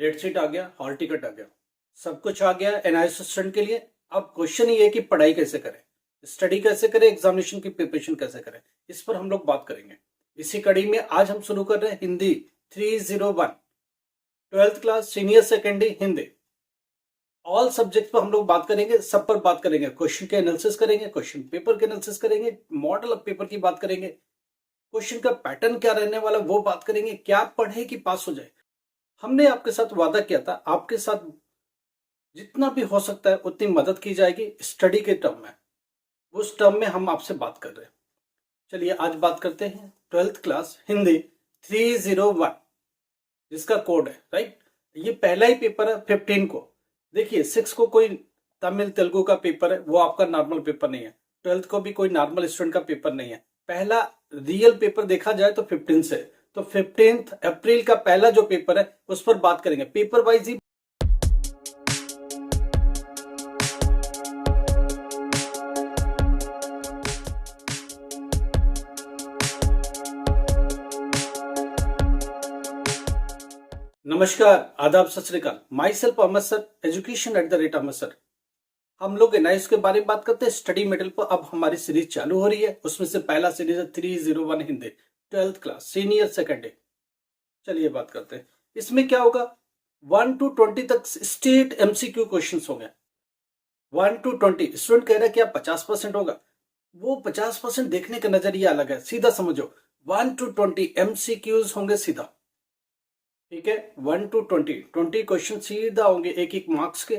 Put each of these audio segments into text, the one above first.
Date sheet आ गया, hall ticket आ गया, सब कुछ आ गया एनआईएस स्टूडेंट के लिए। अब क्वेश्चन ये है कि पढ़ाई कैसे करें, स्टडी कैसे करें, एग्जामिनेशन की प्रिपरेशन कैसे करें, इस पर हम लोग बात करेंगे। इसी कड़ी में आज हम शुरू कर रहे हैं Hindi 301 twelfth class senior secondary Hindi. All subject पर हम लोग बात करेंगे, सब पर बात करेंगे। क्वेश्चन के एनालिसिस करेंगे, क्वेश्चन पेपर के एनालिसिस करेंगे, मॉडल ऑफ पेपर की बात करेंगे, क्वेश्चन का पैटर्न क्या रहने वाला वो बात करेंगे, क्या पढ़े कि पास हो जाए। हमने आपके साथ वादा किया था, आपके साथ जितना भी हो सकता है उतनी मदद की जाएगी स्टडी के टर्म में। उस टर्म में हम आपसे बात कर रहे हैं। चलिए आज बात करते हैं ट्वेल्थ क्लास हिंदी 301 जिसका कोड है राइट। ये पहला ही पेपर है 15 को। देखिए 6 को कोई तमिल तेलुगु का पेपर है, वो आपका नॉर्मल पेपर नहीं है। 12th को भी कोई नॉर्मल स्टूडेंट का पेपर नहीं है। पहला रियल पेपर देखा जाए तो 15 से, तो 15 अप्रैल का पहला जो पेपर है उस पर बात करेंगे, पेपर वाइज ही। नमस्कार, आदाब, सत श्री अकाल। Myself Ahmed sir, education @Ahmed sir. हम लोग एनआईएस के बारे में बात करते हैं। स्टडी मटेरियल पर अब हमारी सीरीज चालू हो रही है, उसमें से पहला सीरीज है 301 Hindi twelfth class senior secondary. चलिए बात करते हैं। इसमें क्या होगा, 1 to 20 तक स्टेट एमसीक्यू क्वेश्चन हो गए। 1 to 20 स्टूडेंट कह रहा है कि आप 50% होगा, वो 50% देखने का नजरिया अलग है। सीधा समझो, 1 to 20 एमसीक्यूज होंगे सीधा, ठीक है। 1 to 20 क्वेश्चन सीधा होंगे, एक एक मार्क्स के,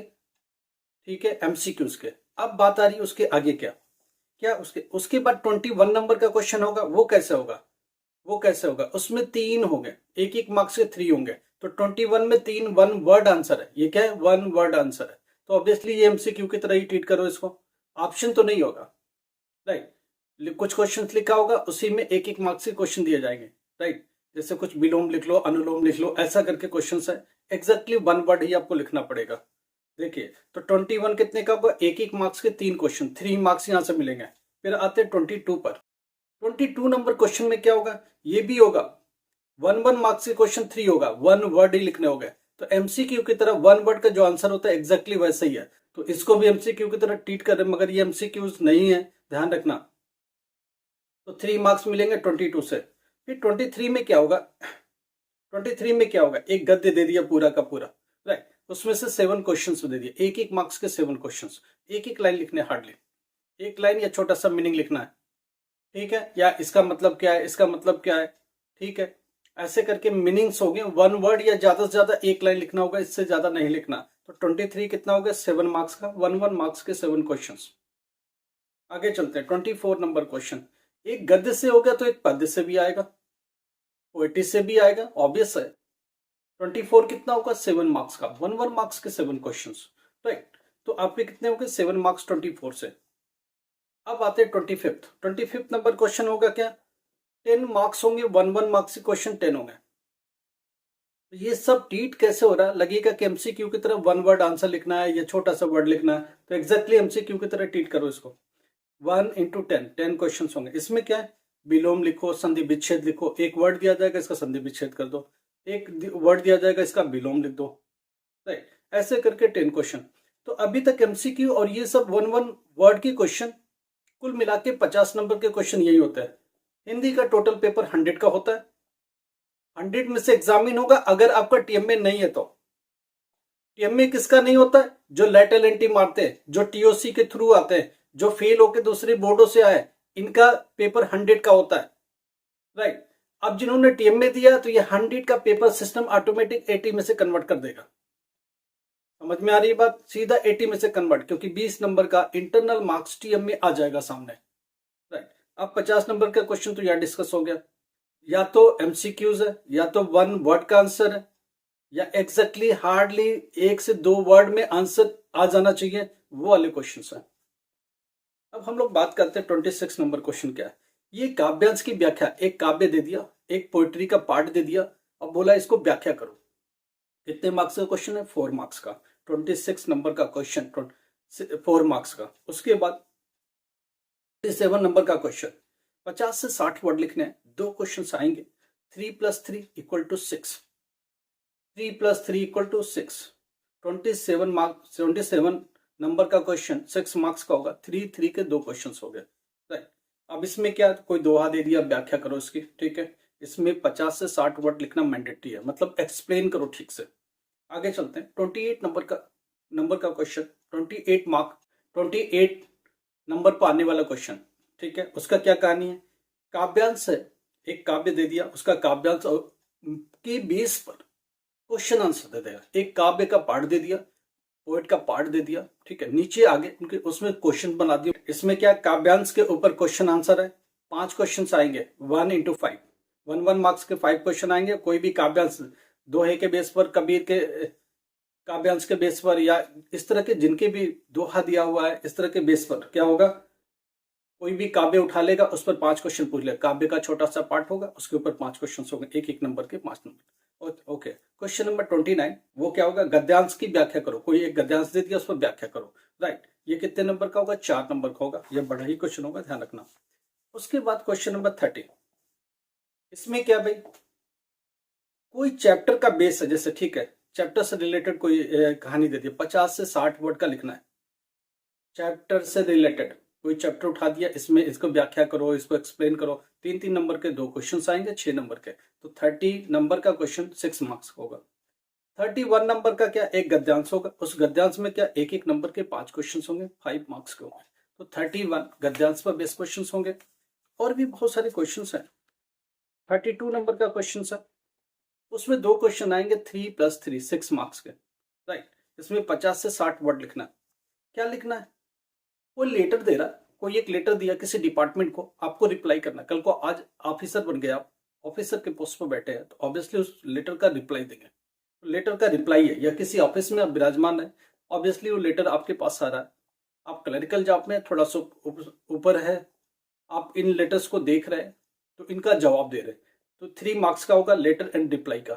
ठीक है, एमसीक्यूज के। अब बात आ रही है उसके आगे क्या क्या उसके बाद 21 नंबर का क्वेश्चन होगा। वो कैसे होगा, उसमें 3 होंगे, एक एक मार्क्स के 3 होंगे। तो 21 में 3 1 वर्ड आंसर है। ये क्या है, 1 वर्ड आंसर है। तो ऑब्वियसली ये एमसीक्यू की तरह ही ट्रीट करो इसको, ऑप्शन तो नहीं होगा राइट। कुछ क्वेश्चन लिखा होगा, उसी में एक एक मार्क्स के क्वेश्चन दिए जाएंगे राइट। जैसे कुछ विलोम लिख लो, अनुलोम लिख लो, ऐसा करके क्वेश्चन है। एग्जैक्टली 1 वर्ड ही आपको लिखना पड़ेगा। देखिए तो 21 कितने का होगा, एक एक मार्क्स के 3 क्वेश्चन, 3 मार्क्स यहां से मिलेंगे। फिर आते हैं 22 पर। 22 नंबर क्वेश्चन में क्या होगा, ये भी होगा 1 मार्क्स के क्वेश्चन 3 होगा, 1 वर्ड ही लिखने होंगे। तो एमसीक्यू की तरह 1 वर्ड का जो आंसर होता है एग्जैक्टली वैसा ही है। तो इसको भी एमसीक्यू की तरह ट्रीट कर रहे हैं, मगर ये एमसीक्यूज नहीं है, ध्यान रखना। तो 3 मार्क्स मिलेंगे 22 से। फिर 23 में क्या होगा, 23 में क्या होगा, एक गद्य दे दिया पूरा का पूरा राइट। उसमें से 7 क्वेश्चंस दे दिए, एक एक मार्क्स के 7 क्वेश्चंस। एक एक लाइन लिखने, हार्डली एक लाइन या छोटा सा मीनिंग लिखना है, ठीक है, या इसका मतलब क्या है, इसका मतलब क्या है, ठीक है। ऐसे करके मीनिंग्स हो गए। 1 वर्ड या ज्यादा से ज्यादा एक लाइन लिखना होगा, इससे ज्यादा नहीं लिखना। तो 23 कितना हो गया, 7 मार्क्स का, 1 मार्क्स के 7 क्वेश्चन। आगे चलते हैं 24 नंबर क्वेश्चन। एक गद्य से हो गया तो एक पद्य से भी आएगा, पोएट्री से भी आएगा, ऑब्वियस है। 24 कितना होगा, 7 मार्क्स का, 1 मार्क्स के 7 क्वेश्चन राइट। तो आपके कितने हो गए, 7 मार्क्स 24 से। अब आते हैं 25 नंबर क्वेश्चन होगा क्या, 10 मार्क्स होंगे, 1 मार्क्स के क्वेश्चन 10 होंगे। तो ये सब ट्रीट कैसे हो रहा है, लगेगा कि एमसीक्यू की तरह 1 वर्ड आंसर लिखना है या छोटा सा वर्ड लिखना है। तो एग्जैक्टली एमसीक्यू की तरह ट्रीट करो इसको। 1 into 10 क्वेश्चन होंगे। इसमें क्या है, विलोम लिखो, संधि विच्छेद लिखो। एक वर्ड दिया जाएगा, इसका संधि विच्छेद कर दो। एक वर्ड दिया जाएगा, इसका विलोम लिख दो राइट। ऐसे करके 10 क्वेश्चन। तो अभी तक एमसीक्यू और ये सब 1 वर्ड के क्वेश्चन, कुल मिला के 50 नंबर के क्वेश्चन यही होता है। हिंदी का टोटल पेपर 100 का होता है। 100 में से एग्जामिन होगा, अगर आपका टीएमए नहीं है तो। टीएमए किसका नहीं होता है, जो लेटरल एंट्री मारते हैं, जो टीओसी के थ्रू आते हैं, जो फेल होके दूसरे बोर्डों से आए, इनका पेपर 100 का होता है राइट। अब जिन्होंने टीएमए दिया तो ये 100 का पेपर सिस्टम ऑटोमेटिक 80 में से कन्वर्ट कर देगा। समझ में आ रही है बात, सीधा 80 में से कन्वर्ट, क्योंकि 20 नंबर का इंटरनल मार्क्स टीएमए आ जाएगा सामने राइट। अब 50 नंबर का क्वेश्चन तो यहाँ डिस्कस हो गया, या तो एमसीक्यूज है, या तो 1 वर्ड का आंसर है, या एग्जैक्टली हार्डली 1 से 2 वर्ड में आंसर आ जाना चाहिए, वो वाले क्वेश्चन है। अब हम लोग बात करते हैं 26 नंबर क्वेश्चन क्या है। ये काव्यांश की व्याख्या, एक काव्य दे दिया, एक पोएट्री का पार्ट दे दिया, अब बोला इसको व्याख्या करो। कितने मार्क्स का क्वेश्चन है, 4 मार्क्स का। 26 नंबर का क्वेश्चन 4 मार्क्स का। उसके बाद 27 नंबर का क्वेश्चन, 50 से 60 वर्ड लिखने हैं, 2 क्वेश्चन आएंगे। 3 + 3 = 6 3 + 3 = 6, 27 मार्क 27 नंबर का क्वेश्चन 6 मार्क्स का होगा। 3 के 2 क्वेश्चन हो गए, राइट। अब इसमें क्या, कोई दोहा दे दिया, व्याख्या करो इसकी, ठीक है। इसमें 50 से 60 वर्ड लिखना मैंडेटरी है, मतलब एक्सप्लेन करो ठीक से। आगे चलते हैं। 28 नंबर का क्वेश्चन, 28 मार्क, 28 नंबर पर आने वाला क्वेश्चन, ठीक है। उसका क्या कहानी है, काव्यांश है, एक काव्य दे दिया, उसका काव्यांश के बेस पर क्वेश्चन आंसर दे देगा। एक काव्य का पार्ट दे दिया, पोएट का पार्ट दे दिया, ठीक है। नीचे आगे उनके उसमें क्वेश्चन बना दिया। इसमें क्या, काव्यांश के ऊपर क्वेश्चन आंसर है। 5 क्वेश्चन आएंगे, 1 × 5, 1 मार्क्स के 5 क्वेश्चन आएंगे। कोई भी काव्यांश, दोहे के बेस पर, कबीर के काव्यांश के बेस पर, या इस तरह के जिनके भी दोहा दिया हुआ है, इस तरह के बेस पर क्या होगा, कोई भी काव्य उठा लेगा, उस पर 5 क्वेश्चन पूछ लेगा। काव्य का छोटा सा पार्ट होगा, उसके ऊपर 5 क्वेश्चन होंगे, एक नंबर के 5 नंबर। ओके, क्वेश्चन नंबर 29, वो क्या होगा, गद्यांश की व्याख्या करो। कोई एक गद्यांश दे दिया, उस पर व्याख्या करो, राइट। ये कितने नंबर का होगा, 4 नंबर का होगा। ये बड़ा ही क्वेश्चन होगा, ध्यान रखना। उसके बाद क्वेश्चन नंबर 30, इसमें क्या भाई, कोई चैप्टर का बेस है, जैसे ठीक है, चैप्टर से रिलेटेड कोई कहानी दे दी, 50 से 60 वर्ड का लिखना है। चैप्टर से रिलेटेड कोई चैप्टर उठा दिया, इसमें इसको व्याख्या करो, इसको एक्सप्लेन करो। 3 नंबर के 2 क्वेश्चन आएंगे, 6 नंबर के, तो 30 नंबर का क्वेश्चन 6 मार्क्स होगा। 31 नंबर का क्या, एक गद्यांश होगा। उस गद्यांश में क्या, एक नंबर के 5 क्वेश्चन होंगे, 5 मार्क्स के होंगे। तो 31 गद्यांश पर बेस क्वेश्चन होंगे। और भी बहुत सारे क्वेश्चन हैं। 32 नंबर का क्वेश्चन है, उसमें 2 क्वेश्चन आएंगे, 3 + 3 6 मार्क्स के, राइट। इसमें 50 से 60 वर्ड लिखना है। क्या लिखना है, कोई लेटर दे रहा, कोई एक लेटर दिया किसी डिपार्टमेंट को, आपको रिप्लाई करना। कल को आज ऑफिसर बन गए आप, ऑफिसर के पोस्ट पर बैठे हैं, तो ऑब्वियसली उस लेटर का रिप्लाई देंगे। लेटर का रिप्लाई है, या किसी ऑफिस में आप विराजमान है, ऑब्वियसली वो लेटर आपके पास आ रहा है। आप क्लरिकल जॉब में थोड़ा सा ऊपर है, आप इन लेटर्स को देख रहे हैं, तो इनका जवाब दे रहे हैं। तो 3 मार्क्स का होगा लेटर एंड रिप्लाई का,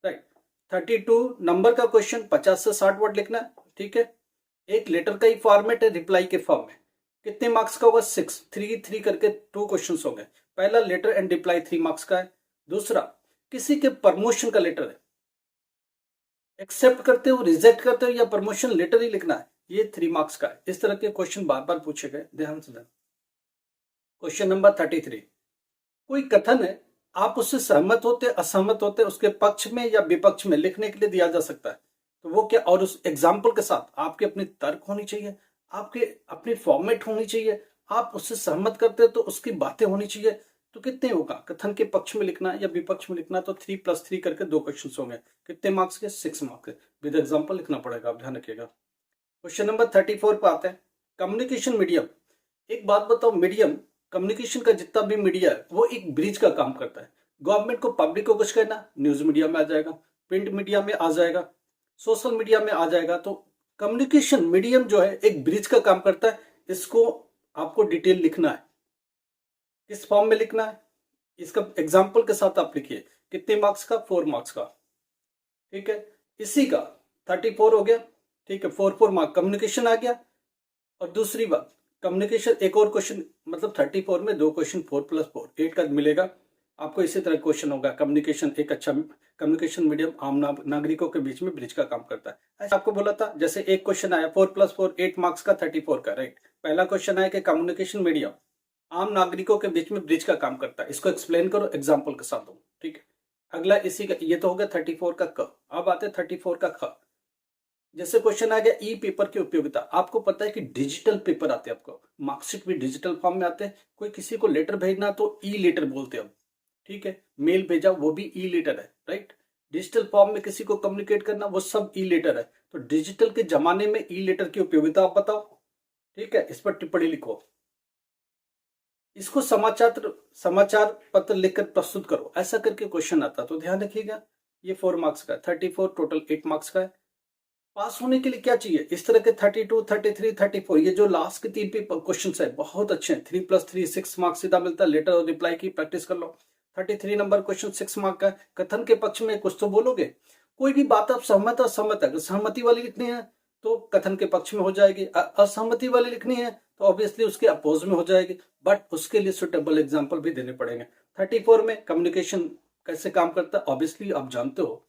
राइट। 32 नंबर का क्वेश्चन, 50 से 60 वर्ड लिखना है, ठीक है। एक लेटर का ही फॉर्मेट है, रिप्लाई के फॉर्म में। कितने मार्क्स का होगा, 6, 3 करके 2 क्वेश्चन हो गए। पहला लेटर एंड रिप्लाई 3 मार्क्स का है। दूसरा, किसी के प्रमोशन का लेटर है, एक्सेप्ट करते हो, रिजेक्ट करते हो, या प्रमोशन लेटर ही लिखना है, ये 3 मार्क्स का है। इस तरह के क्वेश्चन बार बार पूछे गए, ध्यान से। क्वेश्चन नंबर 33, कोई कथन है, आप उससे सहमत होते, असहमत होते, उसके पक्ष में या विपक्ष में लिखने के लिए दिया जा सकता है। तो वो क्या, और उस एग्जाम्पल के साथ आपके अपनी तर्क होनी चाहिए, आपके अपनी फॉर्मेट होनी चाहिए। आप उससे सहमत करते हो तो उसकी बातें होनी चाहिए। तो कितने होगा, कथन के पक्ष में लिखना या विपक्ष में लिखना, तो 3 + 3 करके 2 क्वेश्चन होंगे। कितने मार्क्स के, 6 मार्क्स के, विद एग्जाम्पल लिखना पड़ेगा, आप ध्यान रखिएगा। क्वेश्चन नंबर 34 पर आते हैं, कम्युनिकेशन मीडियम। एक बात बताओ, मीडियम, कम्युनिकेशन का जितना भी मीडिया है, वो एक ब्रिज का काम करता है। गवर्नमेंट को, पब्लिक को कुछ कहना, न्यूज मीडिया में आ जाएगा, प्रिंट मीडिया में आ जाएगा, सोशल मीडिया में आ जाएगा। तो कम्युनिकेशन मीडियम जो है, एक ब्रिज का काम करता है। इसको आपको डिटेल लिखना है, किस फॉर्म में लिखना है, इसका एग्जाम्पल के साथ आप लिखिए। कितने मार्क्स का, 4 मार्क्स का, ठीक है। इसी का 34 हो गया, ठीक है। 4 मार्क कम्युनिकेशन आ गया। और दूसरी बात, कम्युनिकेशन, एक और क्वेश्चन, मतलब 34 में 2 क्वेश्चन, 4 + 4 8 का मिलेगा आपको। इसी तरह क्वेश्चन होगा, कम्युनिकेशन एक अच्छा, कम्युनिकेशन मीडियम आम नागरिकों के बीच में ब्रिज का काम करता है। ऐसा आपको बोला था, जैसे एक क्वेश्चन आया 4 + 4 8 मार्क्स का, 34 का, राइट। पहला क्वेश्चन आया कि कम्युनिकेशन मीडियम आम नागरिकों के बीच में ब्रिज का काम करता है, इसको एक्सप्लेन करो एग्जाम्पल के साथ दो, ठीक है। अगला इसी का, ये तो हो गया 34 का क। अब आते 34 का ख। जैसे क्वेश्चन आ गया, ई पेपर की उपयोगिता। आपको पता है कि डिजिटल पेपर आते हैं, आपको मार्कशीट भी डिजिटल फॉर्म में आते हैं। कोई किसी को लेटर भेजना तो ई लेटर बोलते हैं, ठीक है। मेल भेजा, वो भी ई लेटर है, राइट। डिजिटल फॉर्म में किसी को कम्युनिकेट करना, वो सब ई लेटर है। तो डिजिटल के जमाने में ई लेटर की उपयोगिता आप बताओ, ठीक है। इस पर टिप्पणी लिखो, इसको समाचार पत्र लिखकर प्रस्तुत करो, ऐसा करके क्वेश्चन आता। तो ध्यान रखिएगा, ये 4 मार्क्स का है। 34 टोटल 8 मार्क्स का है। पास होने के लिए क्या चाहिए, इस तरह के 32, 33, 34, ये जो लास्ट के 3 क्वेश्चन है, बहुत अच्छे हैं। 3 + 3 6 मार्क्स सीधा मिलता है। लेटर और रिप्लाई की प्रैक्टिस कर लो। 33 नंबर क्वेश्चन 6 मार्क का है। कथन के पक्ष में कुछ तो बोलोगे, कोई भी बात आप सहमत असहमत है, अगर सहमति वाली लिखनी है तो कथन के पक्ष में हो जाएगी, असहमति वाली लिखनी है तो ऑब्वियसली उसके अपोज में हो जाएगी। बट उसके लिए सुटेबल एग्जाम्पल भी देने पड़ेंगे। 34 में कम्युनिकेशन कैसे काम करता है, ऑब्वियसली आप जानते हो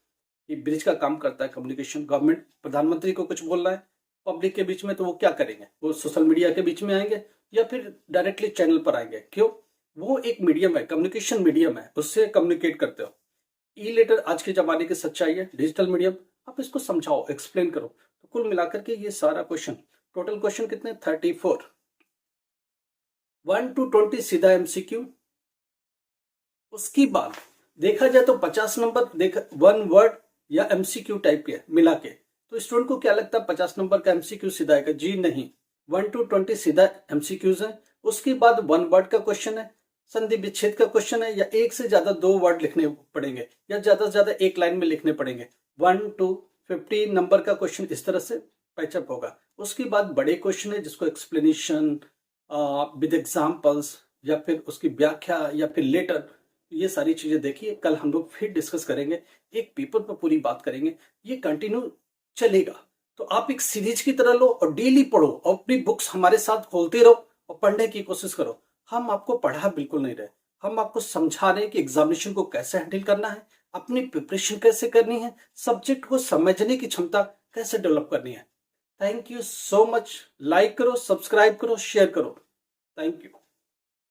ये ब्रिज का काम करता है कम्युनिकेशन। गवर्नमेंट प्रधानमंत्री को कुछ बोलना है पब्लिक के बीच में, तो वो क्या करेंगे? वो सोशल मीडिया के बीच में आएंगे या फिर डायरेक्टली चैनल पर आएंगे? क्यों? वो एक मीडियम है, कम्युनिकेशन मीडियम है, उससे कम्युनिकेट करते हो। ई लेटर आज के जमाने की सच्चाई है, डिजिटल मीडियम। आप इसको समझाओ, एक्सप्लेन करो। तो कुल मिलाकर के ये सारा क्वेश्चन, टोटल क्वेश्चन कितने? 34। 1 to 20 सीधा एमसीक्यू। उसके बाद देखा जाए तो 50 नंबर देख वन वर्ड या एमसीक्यू टाइप के मिला के। तो स्टूडेंट को क्या लगता है 50 नंबर का एमसीक्यू सीधा आएगा? जी नहीं, 1 to 20 सीधा एमसीक्यूज है। उसके बाद वन वर्ड का क्वेश्चन है, संधि विच्छेद का क्वेश्चन है, या एक से ज्यादा 2 वर्ड लिखने पड़ेंगे या ज्यादा से ज्यादा एक लाइन में लिखने पड़ेंगे। 1 to 50 नंबर का क्वेश्चन इस तरह से पैचअप होगा। उसके बाद बड़े क्वेश्चन है जिसको एक्सप्लेनेशन विद एग्जाम्पल्स या फिर उसकी व्याख्या या फिर लेटर, ये सारी चीजें देखिए। कल हम लोग फिर डिस्कस करेंगे, एक पेपर पर पूरी बात करेंगे, ये कंटिन्यू चलेगा। तो आप एक सीरीज की तरह लो और डेली पढ़ो और अपनी बुक्स हमारे साथ खोलते रहो और पढ़ने की कोशिश करो। हम आपको पढ़ा बिल्कुल नहीं रहे, हम आपको समझा रहे हैं कि एग्जामिनेशन को कैसे हैंडल करना है, अपनी प्रिपरेशन कैसे करनी है, सब्जेक्ट को समझने की क्षमता कैसे डेवलप करनी है। Thank you so much. Like करो, सब्सक्राइब करो, शेयर करो। Thank you.